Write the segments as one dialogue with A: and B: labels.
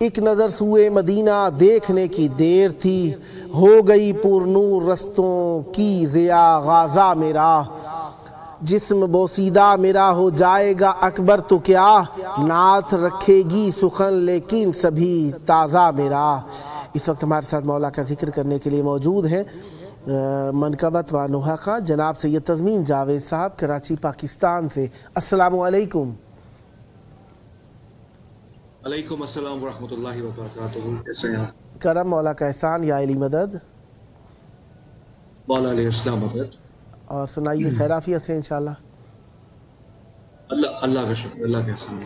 A: ایک نظر سوئے مدینہ دیکھنے کی دیر تھی، ہو گئی پرنور رستوں کی ضیا غازہ میرا، جسم بوسیدہ میرا ہو جائے گا اکبر تو کیا، نعت رکھے گی سخن لیکن سبھی تازہ میرا۔ اس وقت ہمارے ساتھ مولا کا ذکر کرنے کے لیے موجود ہیں منقبت و نوحہ خواں جناب سید تضمین جاوید صاحب، کراچی پاکستان سے۔ السلام علیکم۔
B: علیکم السلام ورحمۃ اللہ وبرکاتہ، کیسے ہیں آپ؟
A: کرم، مولا کا احسان، یا علی مدد،
B: مولا علیہ السلام مدد۔
A: اور سنائیے خیرافیت سے انشاءاللہ؟
B: اللہ کا شکر، اللہ کا احسان۔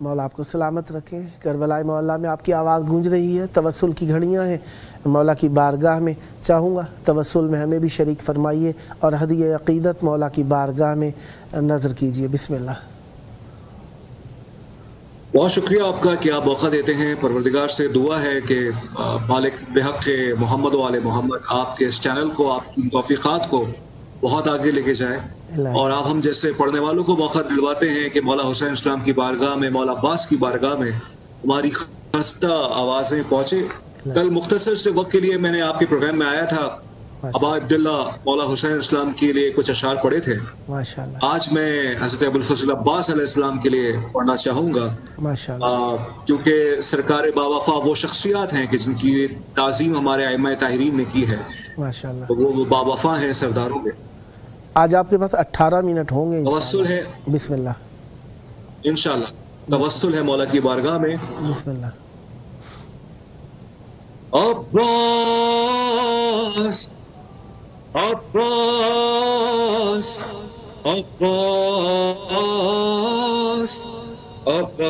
A: مولا آپ کو سلامت رکھیں۔ کربلا معلیٰ میں آپ کی آواز گونج رہی ہے، توسل کی گھڑیاں ہیں مولا کی بارگاہ میں، چاہوں گا توسل میں ہمیں بھی شریک فرمائیے اور ہدیہ عقیدت مولا کی بارگاہ میں نظر کیجیے۔ بسم اللہ۔
B: بہت شکریہ آپ کا کہ آپ موقع دیتے ہیں۔ پروردگار سے دعا ہے کہ مالک بحق محمد و آل محمد آپ کے اس چینل کو، آپ کی توفیقات کو بہت آگے لے کے جائے، اور آپ ہم جیسے پڑھنے والوں کو موقع دلواتے ہیں کہ مولا حسین اسلام کی بارگاہ میں، مولا عباس کی بارگاہ میں ہماری خستہ آوازیں پہنچے۔ کل مختصر سے وقت کے لیے میں نے آپ کے پروگرام میں آیا تھا، ابا عبداللہ مولا حسین اسلام کے لیے کچھ اشعار پڑھے تھے۔ آج میں حضرت ابوالفضل عباس علیہ السلام کے لیے پڑھنا چاہوں گا، کیونکہ سرکار باوفا وہ شخصیات ہیں کہ جن کی تعظیم ہمارے ائمہ طاہرین نے کی ہے، وہ باوفا ہیں سرداروں کے۔
A: آج آپ کے پاس 18 منٹ ہوں گے،
B: توسل ہے،
A: بسم اللہ،
B: انشاءاللہ توسل ہے مولا کی بارگاہ میں۔
A: بسم اللہ۔
B: عباس عباس عباس عباس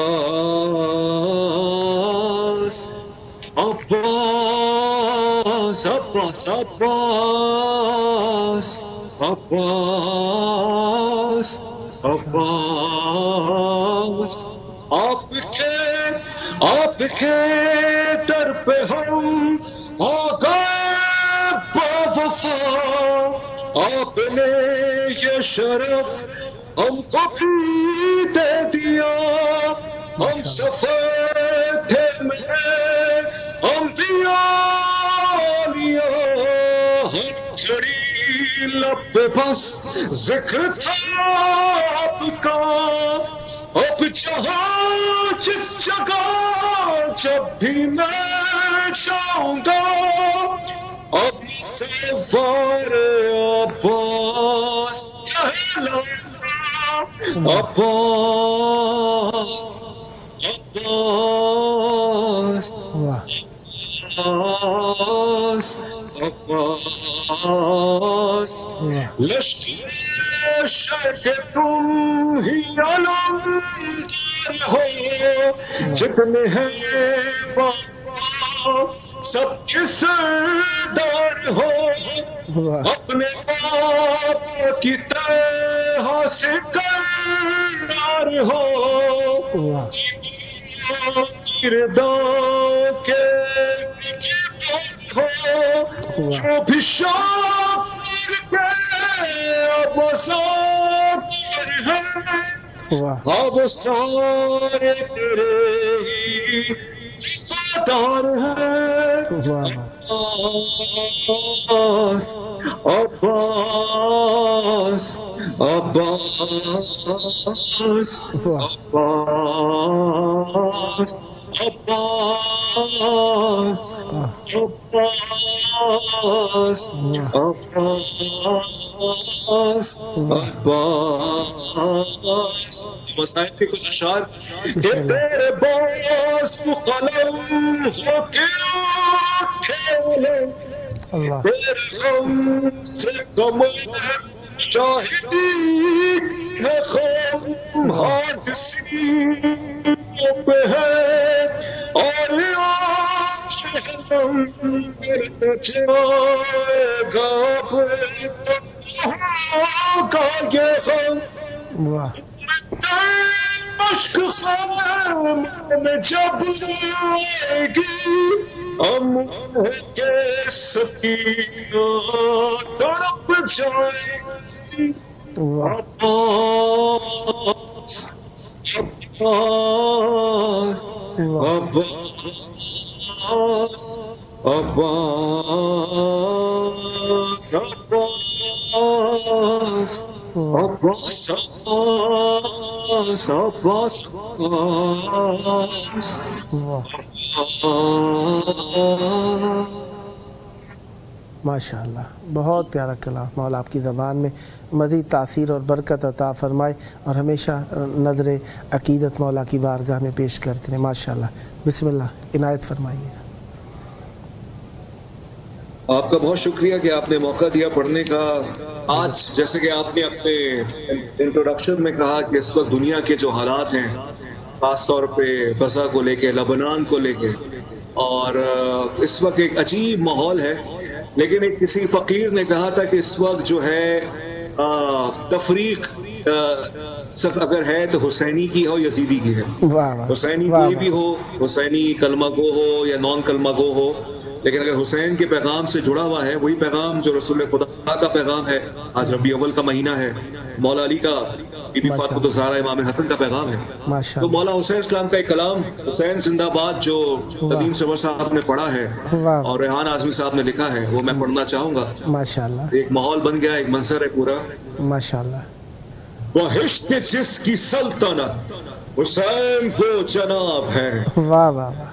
B: عباس عباس عباس عباس آپ کے در پہ ہم آ گئے باوفا، آپ نے یہ شرف ہم کو بھی دے دیا، ہم سفر تھے میرے انبیاء لیا، ہر گھڑی لب پہ بس ذکر تھا آپ کا، اب جہاں جس جگہ جب بھی میں جاؤں گا، اب سوار عباس کہلاؤں گا، عباس عباس عباس عباس، لشکر شک تم ہی علم ہو، جتنے ہیں بابا سب کے سردار ہو، اپنے بابا کی طرح سے کردار ہو، کردار کے ہو، جو بھی شاکر پہ اب ساتھ ہے، اب سارے تیرے ہی وفادار ہیں، عباس عباس عباس عباس عباس عباس عباس عباس۔ مسائل کے کچھ اشعار کہ تیرے باس قلم ہو کے کھیلے، تیرے غم سے کمر شاہدی ہے، خم حادثی پہ ہے، اور آنکھیں کرتا جائے گا ہوگا یہ غم، مشق خام میں جب آئے گی، ہم کے سکینہ تڑپ جائے گی، عباس
A: ماشاءاللہ، بہت پیارا کلام. مولا آپ کی زبان میں مزید تاثیر اور برکت عطا فرمائے اور ہمیشہ نظر عقیدت مولا کی بارگاہ میں پیش کرتے ہیں. ماشاءاللہ. بسم اللہ، عنایت فرمائیے.
B: آپ کا بہت شکریہ کہ آپ نے موقع دیا پڑھنے کا. آج جیسے کہ آپ نے اپنے انٹروڈکشن میں کہا کہ اس وقت دنیا کے جو حالات ہیں، خاص طور پہ غزہ کو لے کے، لبنان کو لے کے، اور اس وقت ایک عجیب ماحول ہے. لیکن ایک کسی فقیر نے کہا تھا کہ اس وقت جو ہے تفریق صرف اگر ہے تو حسینی کی ہو، یزیدی کی ہے. حسینی کوئی بھی ہو، حسینی کلمہ گو ہو یا نان کلمہ گو ہو، لیکن اگر حسین کے پیغام سے جڑا ہوا ہے، وہی پیغام جو رسول خدا کا پیغام ہے. آج ربیع اول کا مہینہ ہے، مولا علی کا، بی بی فاطمہ الزہرا، امام حسن کا پیغام ہے. تو مولا حسین اسلام کا ایک کلام حسین زندہ باد جو ندیم سرور صاحب نے پڑھا ہے اور ریحان اعظمی صاحب نے لکھا ہے، وہ میں پڑھنا چاہوں گا.
A: ماشاءاللہ.
B: ایک ماحول بن گیا، ایک منظر ہے پورا.
A: ماشاءاللہ.
B: بہشت جس کی سلطنت حسین کو جناب ہے.
A: واہ واہ واہ.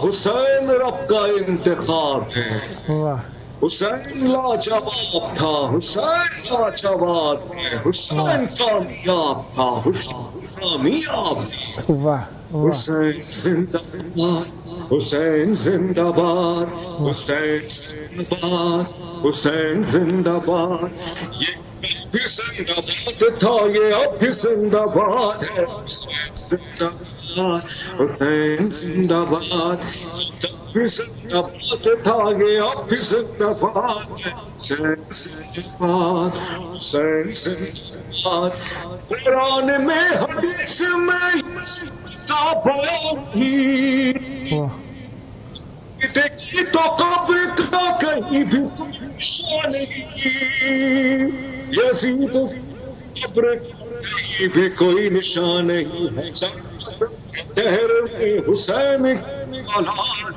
B: حسین رب کا انتخاب ہے.
A: واہ.
B: حسین لاجواب تھا، حسین لاجواب ہے، حسین کامیاب تھا، حسین کامیاب ہے.
A: واہ.
B: حسین زندہ باد، حسین زندہ باد، حسین زندہ باد، حسین زندہ باد. یہ بھی زندہ باد تھا، یہ اب بھی زندہ باد ہے. حسین زندہ باد، حسین زندہ باد. بھی زندہ باد تھا، یہ اب بھی زندہ باد ہے. حسین زندہ باد، حسین زندہ باد. قرآن میں، حدیث میں کا بیان ہی دیکھی تو قبر کا کہیں بھی کوئی نشان نہیں. یزید قبر کہیں بھی کوئی نشان نہیں ہے. دہر میں حسین اولاد.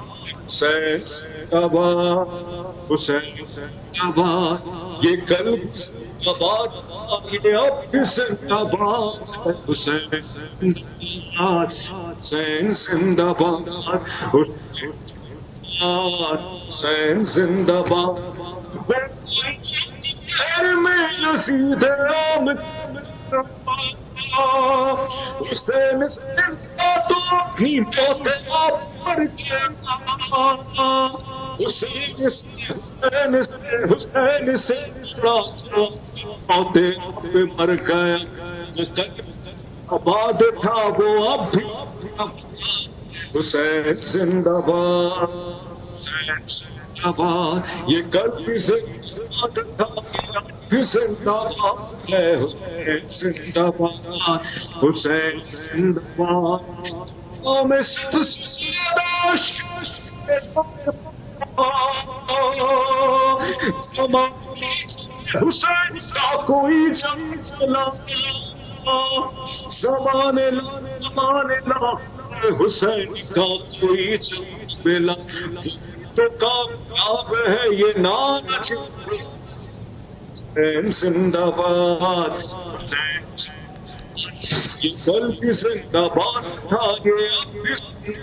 B: حسین زندہ باد، حسین زندہ باد. یہ کل زندہ باد، یہ اب بھی زندہ باد ہے. حسین زندہ باد، حسین زندہ باد، حسین زندہ باد. دہر میں یزید عام حسین سے تو اپنی موت آپ پر گیا. حسین سے موت پہ مر گیا. آباد تھا وہ اب بھی. حسین زندہ باد، حسین زندہ باد. یہ کل بھی زندہ تھا، زندہ باد ہے. حسین زندہ باد، حسین زندہ باد. میں سب سے زیادہ حسین کا کوئی جنگ چلا، زمانے لا زمانے لا. حسین کا کوئی جنگ ملا تو کامیاب ہے یہ ناچ. حسین زندہ باد، یہ کل بھی زندہ باد تھا، یہ اب بھی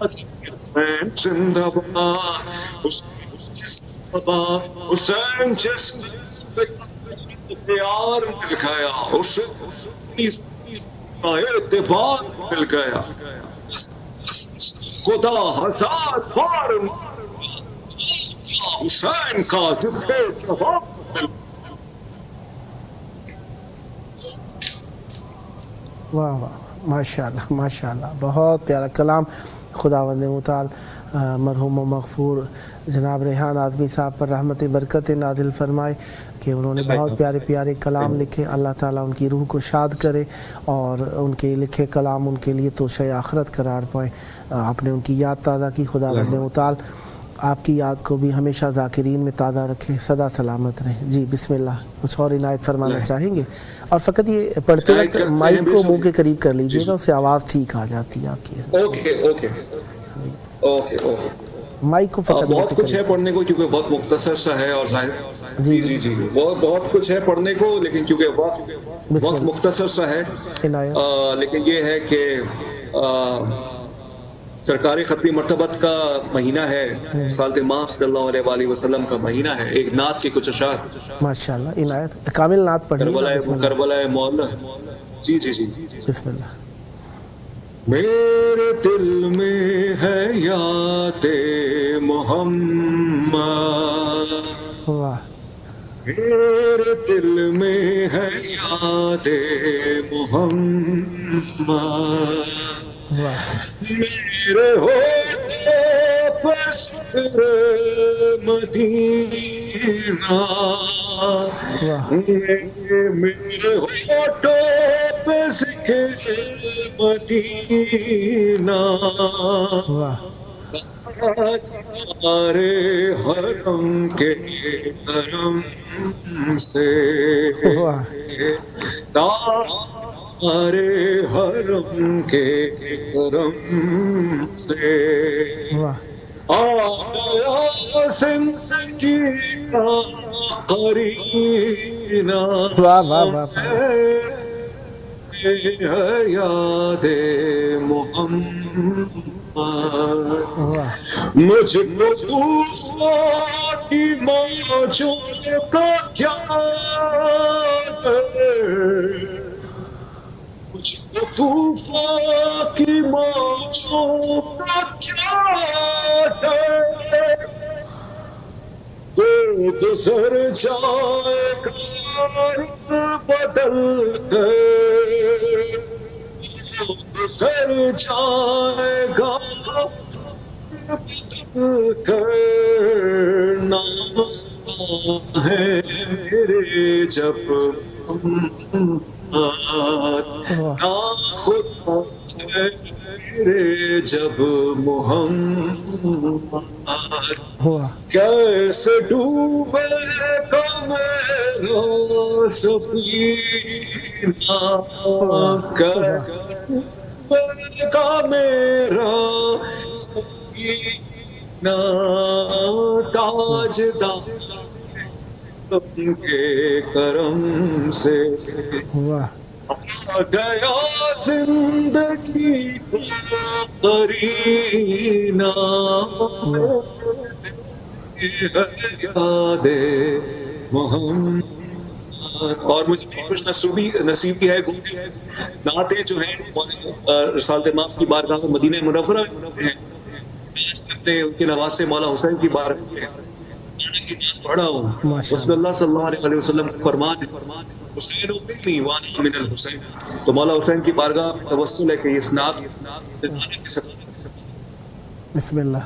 B: حسین زندہ باد. حسین باد، حسین جس پیار مل گیا، اعتبار مل گیا. خدا ہزار بار حسین کا جس سے جواب مل.
A: واہ واہ. ماشاءاللہ ماشاءاللہ. بہت پیارا کلام. خداوند متعال مرحوم و مغفور جناب ریحان اعظمی صاحب پر رحمت برکت نازل فرمائے کہ انہوں نے بہت پیارے پیارے کلام لکھے. اللہ تعالیٰ ان کی روح کو شاد کرے اور ان کے لکھے کلام ان کے لیے توشہ آخرت قرار پائے. آپ نے ان کی یاد تازہ کی. خداوند متعال آپ کی یاد کو بھی ہمیشہ ذاکرین میں تازہ رکھے، سدا سلامت رہیں. جی بسم اللہ، کچھ اور عنایت فرمانا چاہیں گے؟ اور فقط یہ پڑھتے وقت مائک کو منہ کے قریب کر لیجئے گا، اس سے آواز ٹھیک آ جاتی ہے آپ کی.
B: اوکے.
A: مائک کو فقط
B: بہت کچھ ہے پڑھنے کو کیونکہ بہت مختصر سا ہے، اور جی بہت کچھ ہے پڑھنے کو، لیکن کیونکہ بہت مختصر سا ہے. لیکن یہ ہے کہ سرکاری ختمی مرتبت کا مہینہ ہے، سالت ماہ صلی اللہ علیہ وآلہ وسلم کا مہینہ ہے. ایک نعت کے کچھ اشعار
A: ماشاءاللہ. عنایت کامل نعت پڑھیے.
B: کربلا مولا. جی
A: بسم اللہ.
B: میرے دل میں ہے یاد محمد،
A: واہ.
B: میرے دل میں ہے یاد محمد، میرے ہوٹوں پہ ذکر مدینہ، میرے ہوٹوں پہ ذکر مدینہ، سارے حرم کے کرم سے، سارے حرم کے کرم سے آیا زندگی کا قرینہ، یاد محمد. مجھ کو طوفان کی موجوں کا کیا ہے، مجھ کو طوفان کی موجوں کا کیا ہے، تو گزر جائے گا بدل کر، گزر جائے گا بدل کر، نہ ہے میرے جب نہ خدا ہے میرے جب محمد، کیسے ڈوبے گا میرا سفینہ، کیسے ڈوبے گا میرا سفینہ، تاجدار کے کرم سے آ گیا زندگی کا قرینہ، یاد محمد. اور مجھے خوش نصیبی ہے نعتیں جو ہیں رسالت ماہ کی بارگاہ میں مدینہ منورہ ان کے نواسے مولا حسین کی بارگاہ میں کی بات پڑھا ہوں. رسول اللہ صلی اللہ علیہ وسلم کا فرمان ہے حسین ابنی وانا من الحسین، تو مولا حسین کی بارگاہ میں توسل ہے کہ اس نعت
A: بسم اللہ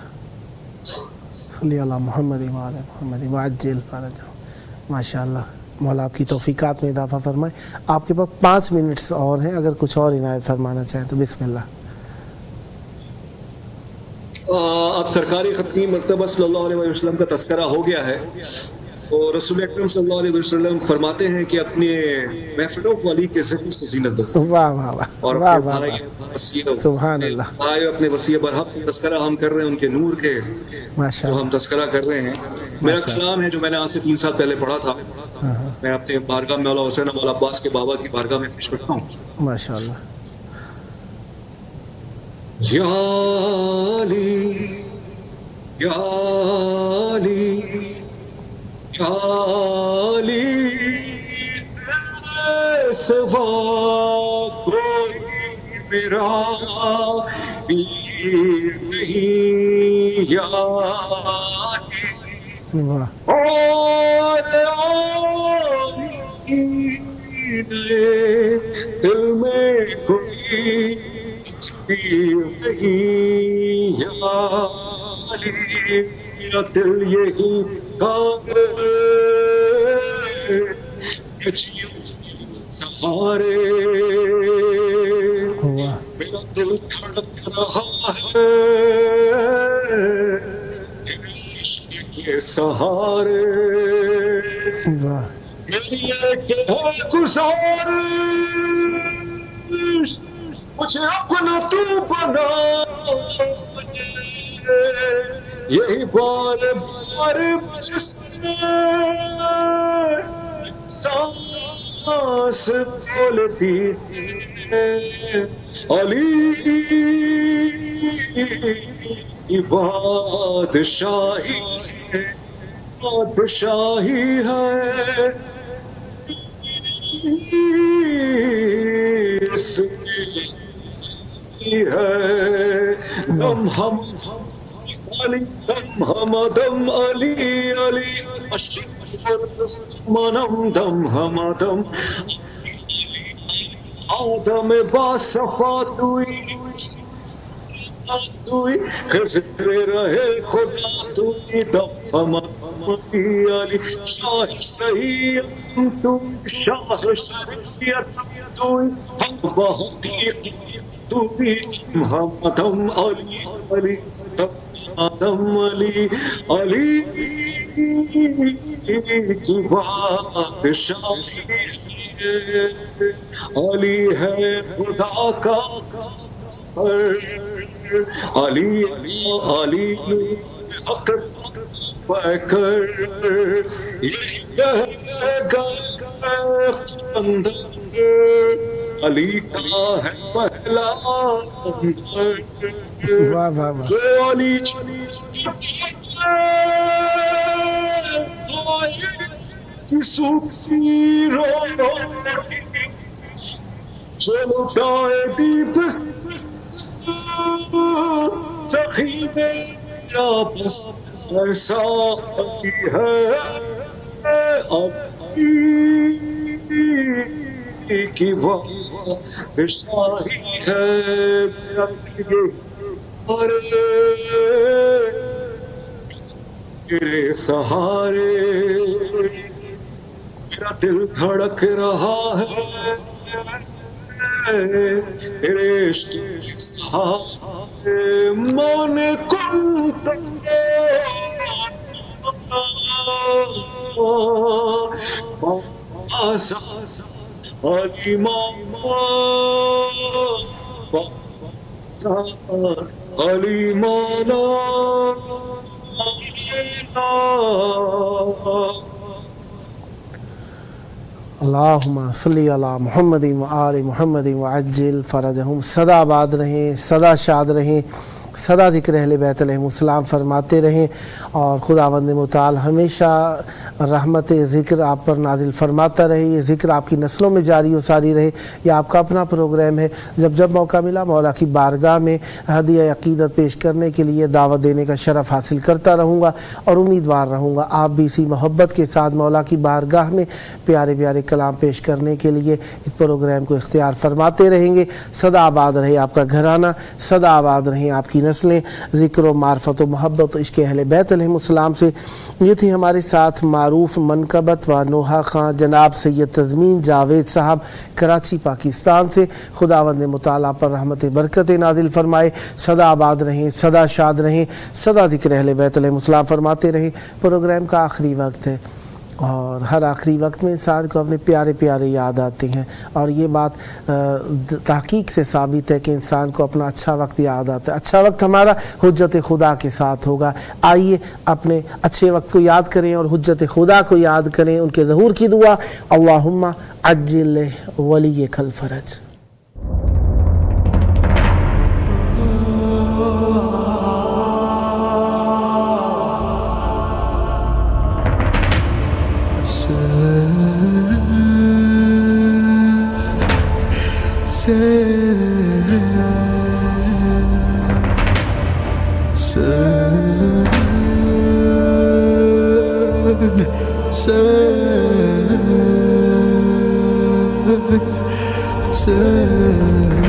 A: صلی اللہ محمد وعلی محمد وعجل فرجہ. ماشاءاللہ، مولا آپ کی توفیقات میں اضافہ فرمائے. آپ کے پاس 5 منٹس اور ہیں، اگر کچھ اور عنایت فرمانا چاہیں تو بسم اللہ.
B: اب سرکاری ختمی مرتبہ صلی اللہ علیہ وسلم کا تذکرہ ہو گیا ہے، اور رسول اکرم صلی اللہ علیہ وسلم فرماتے ہیں کہ اپنے محفلوں کو علی کے ذکر سے زینت دو.
A: واہ واہ واہ،
B: اور
A: سبحان اللہ.
B: اپنے وسیع برحق تذکرہ ہم کر رہے ہیں، ان کے نور کے جو ہم تذکرہ کر رہے ہیں. میرا کلام ہے جو میں نے آج سے 3 سال پہلے پڑھا تھا، میں اپنے بارگاہ میں مولا حسین مولا عباس کے بابا کی بارگاہ میں پیش کرتا ہوں.
A: ماشاءاللہ.
B: یا علی یا علی یا علی، تیرے سوا کوئی میرا پیر نہیں، یا علی اور علی دل میں کوئی پیر نہیں، یا علی میرا دل یہی سہارے، میرا دل دھڑک رہا ہے کے سہارے میری ایک ہے گزارش مجھے اپنا تو بنا یہی بار بار مجھ سے سانس بولتی علی بادشاہی ہے بادشاہی ہے دم ہم علی دم ہم دم علی علی منم دم ہم دم آدم باصفا توئی رہے خدا توئی دم ہم علی شاہ صحیح توئی شاہ شریعت توئی حق بحقیق توئی ہم دم علی علی دم علی علی کی بادشاہی علی ہے خدا کا علی علی حق کر علی کا ہے پہلا علی کی سوکھی روٹی جو لٹائے دیپ سخی میرا بس ساقی ہے علی کی بادشاہی ہے تیرے سہارے میرا دل دھڑک رہا ہے تیرے عشق کے سہارے من کنت علی ماما علی مانا
A: اللہم صلی علی محمد و آل محمد وعجل فرجہم. سدا آباد رہیں، سدا شاد رہیں، سدا ذکر اہل بیت علیہم السلام فرماتے رہیں اور خداوند متعال ہمیشہ رحمت ذکر آپ پر نازل فرماتا رہے. یہ ذکر آپ کی نسلوں میں جاری و ساری رہے. یہ آپ کا اپنا پروگرام ہے. جب جب موقع ملا مولا کی بارگاہ میں ہدیہ عقیدت پیش کرنے کے لیے دعوت دینے کا شرف حاصل کرتا رہوں گا اور امیدوار رہوں گا آپ بھی اسی محبت کے ساتھ مولا کی بارگاہ میں پیارے پیارے کلام پیش کرنے کے لیے اس پروگرام کو اختیار فرماتے رہیں گے. سدا آباد رہے آپ کا گھرانہ، سدا آباد رہیں آپ کی نسلیں ذکر و معرفت و محبت و عشق اہل بیت علیہم السلام سے. یہ تھی ہمارے ساتھ معروف منقبت و نوحہ خان جناب سید تضمین جاوید صاحب کراچی پاکستان سے. خداوند مطالعہ پر رحمت برکت نازل فرمائے. سدا آباد رہیں، سدا شاد رہیں، سدا ذکر اہل بیت علیہم السلام فرماتے رہیں. پروگرام کا آخری وقت ہے اور ہر آخری وقت میں انسان کو اپنے پیارے پیارے یاد آتے ہیں اور یہ بات تحقیق سے ثابت ہے کہ انسان کو اپنا اچھا وقت یاد آتا ہے. اچھا وقت ہمارا حجت خدا کے ساتھ ہوگا. آئیے اپنے اچھے وقت کو یاد کریں اور حجت خدا کو یاد کریں. ان کے ظہور کی دعا اللہم عجل ولیک الفرج.
C: Say